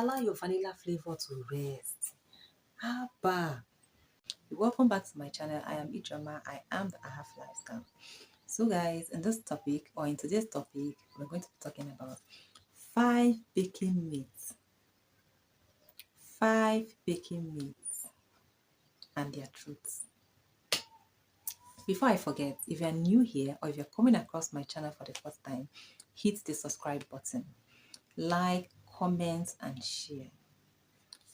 allow your vanilla flavor to rest. Abba. Welcome back to my channel. I am Ijoma. I am the AHAF lifestyle. So guys, in this topic, or in today's topic, we're going to be talking about 5 baking myths. 5 baking myths and their truths. Before I forget, if you're new here or if you're coming across my channel for the first time, hit the subscribe button. Like, comment, and share.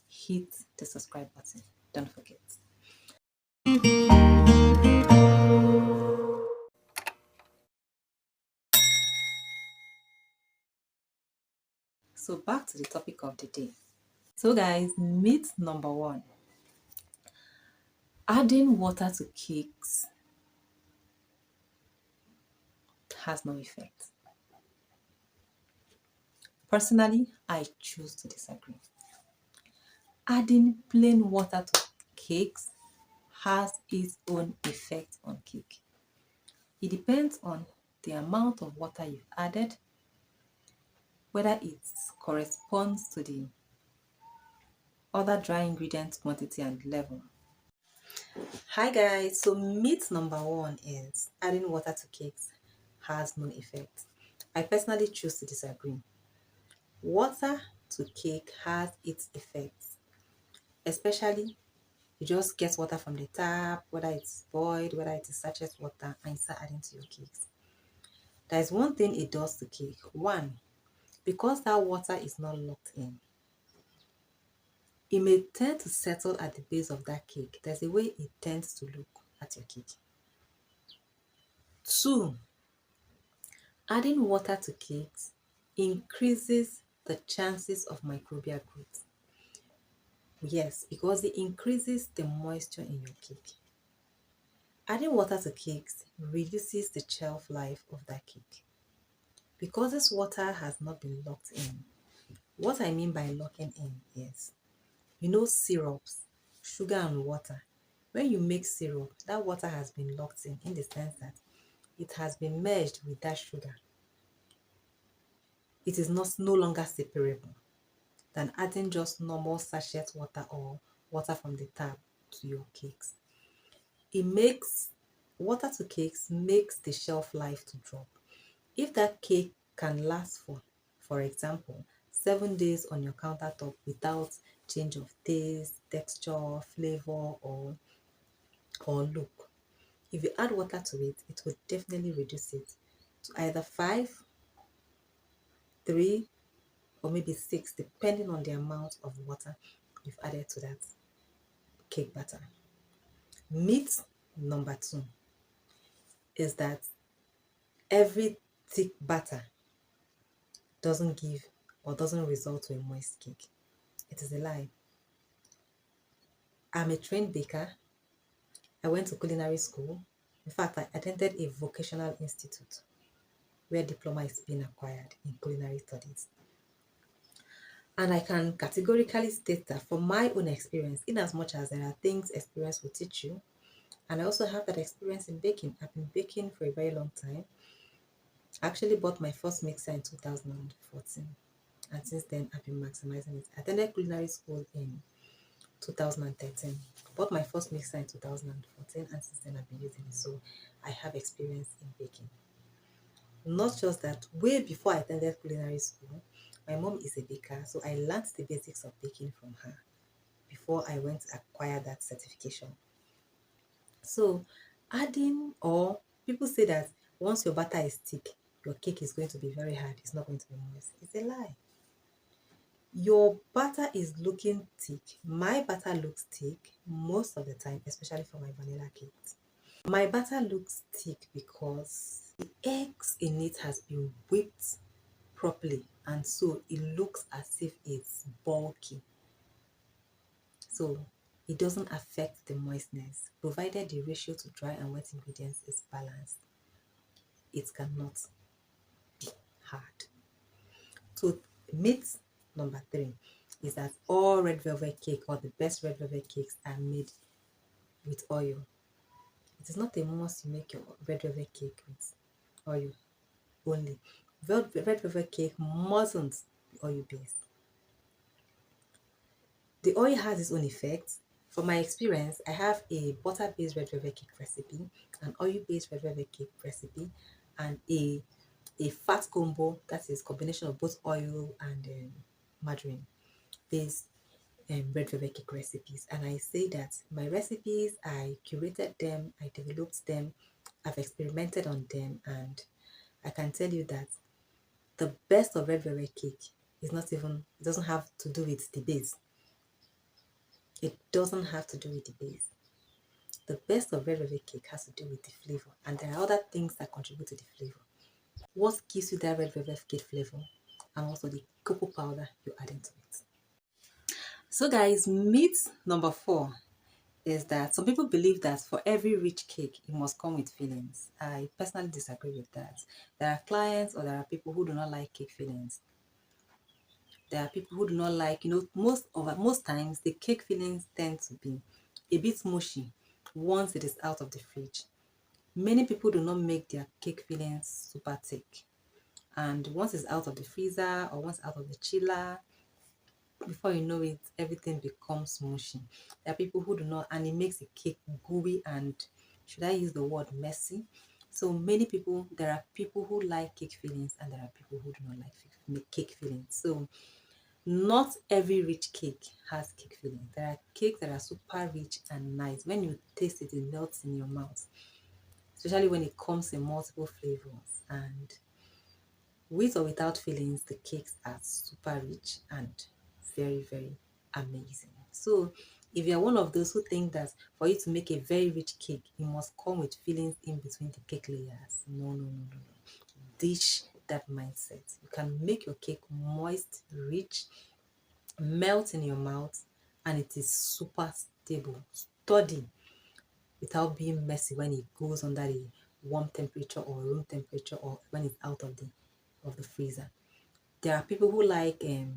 Hit the subscribe button. Don't forget. So back to the topic of the day. So guys, myth number 1. Adding water to cakes has no effect. Personally, I choose to disagree. Adding plain water to cakes has its own effect on cake. It depends on the amount of water you've added, whether it corresponds to the other dry ingredients quantity and level. Hi guys, so myth number 1 is adding water to cakes has no effect. I personally choose to disagree. Water to cake has its effects, especially you just get water from the tap, whether it's boiled, whether it is sachet water, and you start adding to your cakes. There is one thing it does to cake. One, because that water is not locked in, it may tend to settle at the base of that cake. There's a way it tends to look at your cake. 2, adding water to cakes increases the chances of microbial growth. Yes, because it increases the moisture in your cake. Adding water to cakes reduces the shelf life of that cake. Because this water has not been locked in. What I mean by locking in is, syrups, sugar and water. When you make syrup, that water has been locked in the sense that it has been merged with that sugar. It is no longer separable than adding just normal sachet water or water from the tap to your cakes. Water to cakes makes the shelf life to drop. If that cake can last for example, 7 days on your countertop without change of taste, texture, flavor, or look, if you add water to it, it will definitely reduce it to either 5, 3, or maybe 6, depending on the amount of water you've added to that cake batter. Myth number 2 is that every thick batter doesn't give or doesn't result to a moist cake. It is a lie. I'm a trained baker. I went to culinary school. In fact, I attended a vocational institute where diploma is being acquired in culinary studies. And I can categorically state that from my own experience, in as much as there are things experience will teach you, and I also have that experience in baking. I've been baking for a very long time. I actually bought my first mixer in 2014. And since then, I've been maximizing it. I attended culinary school in 2013. Bought my first mixer in 2014, and since then I've been using it. So I have experience in baking. Not just that, way before I attended culinary school, my mom is a baker, so I learned the basics of baking from her before I went to acquire that certification. So people say that once your batter is thick, your cake is going to be very hard. It's not going to be moist. It's a lie. Your batter is looking thick. My batter looks thick most of the time, especially for my vanilla cakes. My batter looks thick because the eggs in it has been whipped properly, and so it looks as if it's bulky. So it doesn't affect the moistness, provided the ratio to dry and wet ingredients is balanced. It cannot be hard. So myth number 3 is that all red velvet cake or the best red velvet cakes are made with oil. It is not a must you make your red velvet cake with oil only. Red velvet cake mustn't be oil based. The oil has its own effects. From my experience, I have a butter-based red velvet cake recipe, an oil-based red velvet cake recipe, and a fat combo, that is combination of both oil and margarine based red velvet cake recipes. And I say that my recipes, I curated them, I developed them, I've experimented on them, and I can tell you that the best of red velvet cake is not even, it doesn't have to do with the base. It doesn't have to do with the base. The best of red velvet cake has to do with the flavor, and there are other things that contribute to the flavor. What gives you that red velvet cake flavor, and also the cocoa powder you add into it. So guys, myth number 4 is that some people believe that for every rich cake, it must come with fillings. I personally disagree with that. There are clients or there are people who do not like cake fillings. There are people who do not like, most times the cake fillings tend to be a bit mushy once it is out of the fridge. Many people do not make their cake fillings super thick. And once it's out of the freezer or once out of the chiller, before you know it, everything becomes mushy. There are people who do not, and it makes the cake gooey and, should I use the word messy? So many people, there are people who like cake fillings and there are people who do not like cake fillings. So not every rich cake has cake filling. There are cakes that are super rich and nice. When you taste it, it melts in your mouth, especially when it comes in multiple flavors. And with or without fillings, the cakes are super rich and very, very amazing. So if you're one of those who think that for you to make a very rich cake, it must come with fillings in between the cake layers, no, no, no, no, no. Ditch that mindset. You can make your cake moist, rich, melt in your mouth, and it is super stable, sturdy, without being messy when it goes under the warm temperature or room temperature or when it's out of the freezer. There are people who like there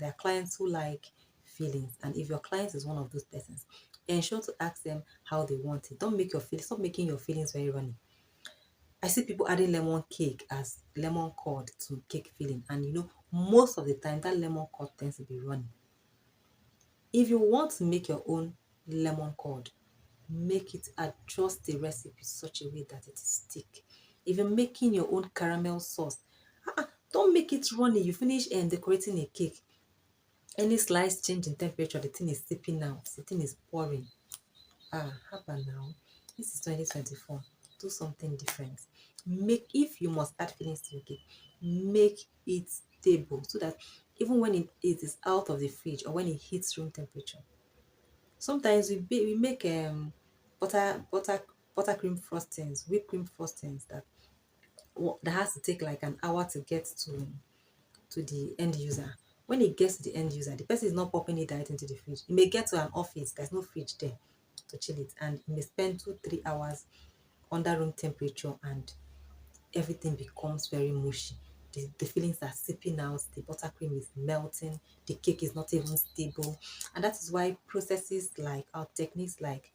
are clients who like feelings, and if your client is one of those persons, ensure to ask them how they want it. Don't make your feelings, stop making your feelings very runny. I see people adding lemon cake as lemon curd to cake filling, and most of the time that lemon curd tends to be runny. If you want to make your own lemon curd, make it, adjust the recipe such a way that it is thick. If you're making your own caramel sauce, don't make it runny. You finish and decorating a cake, any slight change in temperature, the thing is sipping out, the thing is pouring. How about now? This is 2024. Do something different. If you must add fillings to your cake, make it stable so that even when it is out of the fridge or when it hits room temperature. Sometimes we make butter buttercream frostings, whipped cream frostings that has to take like an hour to get to the end user. When it gets to the end user, the person is not popping it direct into the fridge. It may get to an office, there's no fridge there to chill it, and it may spend 2-3 hours under room temperature and everything becomes very mushy. The fillings are seeping out, the buttercream is melting, the cake is not even stable. And that is why processes like our techniques like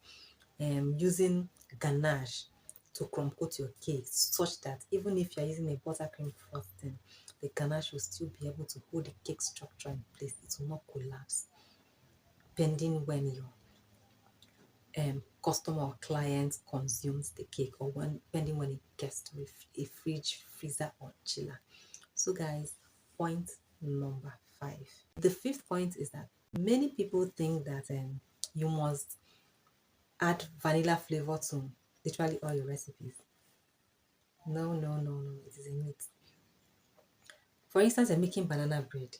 using ganache to crumb coat your cake, such that even if you're using a buttercream frosting, the ganache will still be able to hold the cake structure in place. It will not collapse, pending when your customer or client consumes the cake, or pending when it gets to a fridge, freezer, or chiller. So guys, point number 5. The 5th point is that many people think that you must add vanilla flavor to literally all your recipes. No, no, no, no, it is a myth. For instance, you're making banana bread.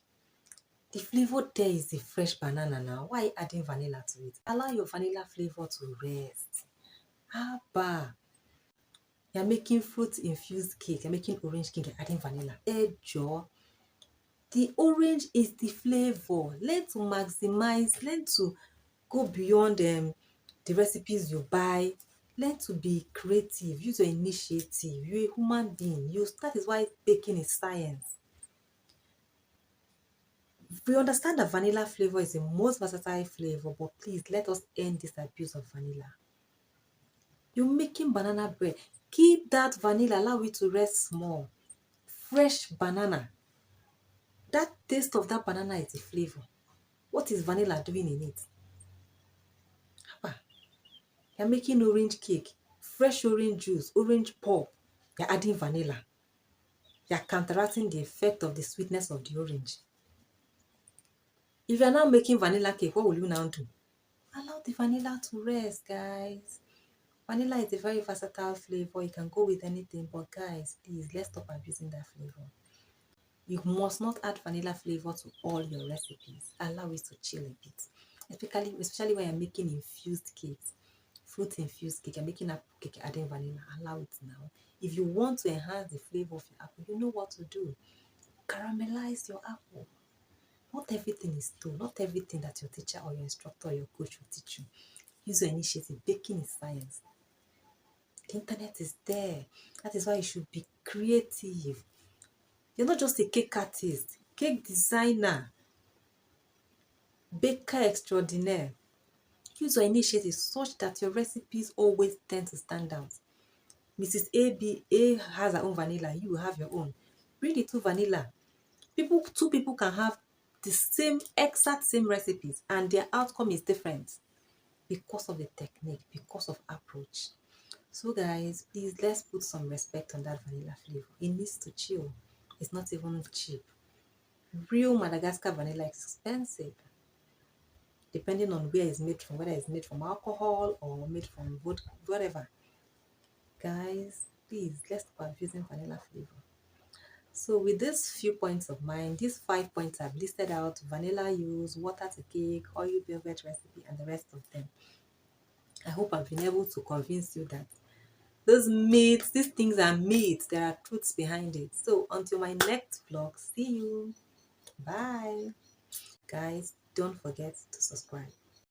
The flavor there is the fresh banana now. Why are you adding vanilla to it? Allow your vanilla flavor to rest. Abba. You're making fruit infused cake. You're making orange cake. You're adding vanilla. Joe. The orange is the flavor. Learn to maximize. Learn to go beyond the recipes you buy. Learn to be creative. Use your initiative. You're a human being. That is why baking is science. We understand that vanilla flavor is the most versatile flavor, but please let us end this abuse of vanilla. You're making banana bread. Keep that vanilla, allow it to rest small. Fresh banana. That taste of that banana is the flavor. What is vanilla doing in it? You're making orange cake, fresh orange juice, orange pulp. You're adding vanilla. You're counteracting the effect of the sweetness of the orange. If you're now making vanilla cake, what will you now do? Allow the vanilla to rest, guys. Vanilla is a very versatile flavor. You can go with anything, but guys, please, let's stop abusing that flavor. You must not add vanilla flavor to all your recipes. Allow it to chill a bit. Especially when you're making infused cakes, fruit infused cake, you're making apple cake, you're adding vanilla. Allow it now. If you want to enhance the flavor of your apple, you know what to do. Caramelize your apple. Not everything is told. Not everything that your teacher or your instructor or your coach will teach you. Use your initiative. Baking is science. The internet is there. That is why you should be creative. You're not just a cake artist, cake designer, baker extraordinaire. Use your initiative such that your recipes always tend to stand out. Mrs. A has her own vanilla, you have your own. Bring the two vanilla. Two people can have the exact same recipes, and their outcome is different because of the technique, because of approach. So guys, please, let's put some respect on that vanilla flavor. It needs to chill. It's not even cheap. Real Madagascar vanilla is expensive, depending on where it's made from, whether it's made from alcohol or made from vodka, whatever. Guys, please, let's stop abusing vanilla flavor. So with these few points of mine, these 5 points I've listed out: vanilla use, water to cake, oil velvet recipe, and the rest of them. I hope I've been able to convince you that those myths, these things are myths. There are truths behind it. So until my next vlog, see you. Bye. Guys, don't forget to subscribe.